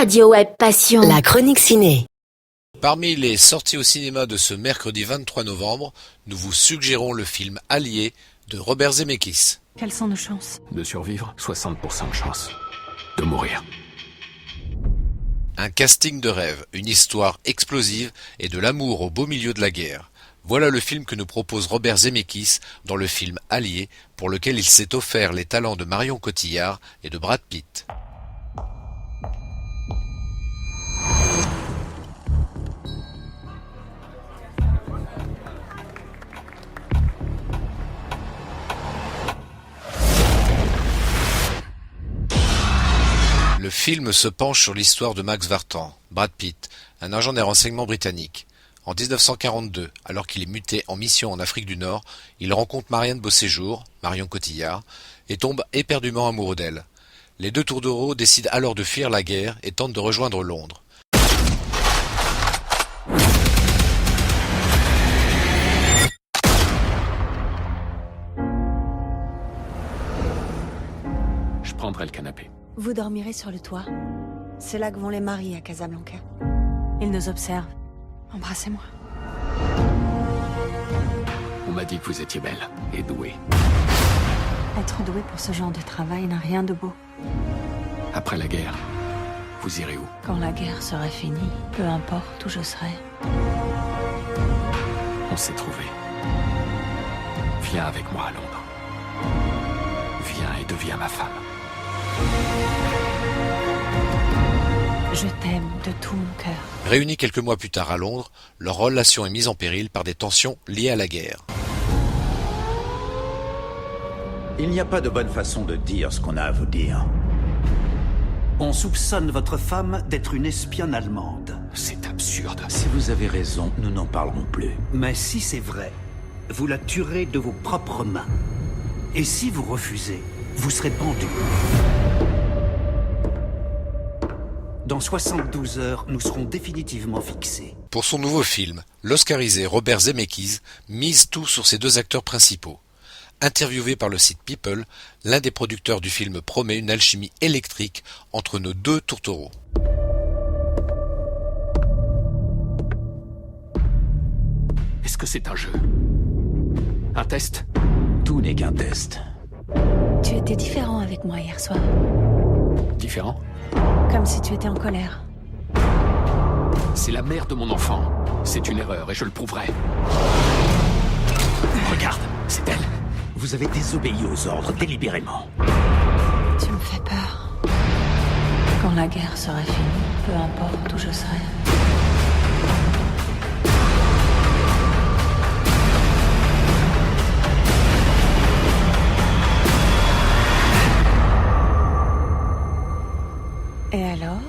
Radio Web Passion. La chronique ciné. Parmi les sorties au cinéma de ce mercredi 23 novembre, nous vous suggérons le film Allié de Robert Zemeckis. Quelles sont nos chances? De survivre, 60% de chance. De mourir. Un casting de rêve, une histoire explosive et de l'amour au beau milieu de la guerre. Voilà le film que nous propose Robert Zemeckis dans le film Allié, pour lequel il s'est offert les talents de Marion Cotillard et de Brad Pitt. Le film se penche sur l'histoire de Max Vartan, Brad Pitt, un agent des renseignements britanniques. En 1942, alors qu'il est muté en mission en Afrique du Nord, il rencontre Marianne Beauséjour, Marion Cotillard, et tombe éperdument amoureux d'elle. Les deux tourtereaux décident alors de fuir la guerre et tentent de rejoindre Londres. Je prendrai le canapé. Vous dormirez sur le toit. C'est là que vont les maris à Casablanca. Ils nous observent. Embrassez-moi. On m'a dit que vous étiez belle et douée. Être doué pour ce genre de travail n'a rien de beau. Après la guerre, vous irez où? Quand la guerre sera finie, peu importe où je serai. On s'est trouvés. Viens avec moi à Londres. Viens et deviens ma femme. Je t'aime de tout mon cœur. Réunis quelques mois plus tard à Londres, leur relation est mise en péril par des tensions liées à la guerre. Il n'y a pas de bonne façon de dire ce qu'on a à vous dire. On soupçonne votre femme d'être une espionne allemande. C'est absurde. Si vous avez raison, nous n'en parlerons plus. Mais si c'est vrai, vous la tuerez de vos propres mains. Et si vous refusez, vous serez pendu. Dans 72 heures, nous serons définitivement fixés. Pour son nouveau film, l'oscarisé Robert Zemeckis mise tout sur ses deux acteurs principaux. Interviewé par le site People, l'un des producteurs du film promet une alchimie électrique entre nos deux tourtereaux. Est-ce que c'est un jeu? Un test? Tout n'est qu'un test. Tu étais différent avec moi hier soir. Différent? Comme si tu étais en colère. C'est la mère de mon enfant. C'est une erreur et je le prouverai. Regarde, c'est elle. Vous avez désobéi aux ordres délibérément. Tu me fais peur. Quand la guerre sera finie, peu importe où je serai. Et alors?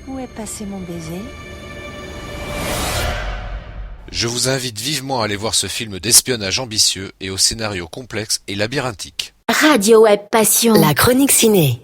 Où est passé mon baiser? Je vous invite vivement à aller voir ce film d'espionnage ambitieux et au scénario complexe et labyrinthique. Radio Web Passion. La chronique ciné.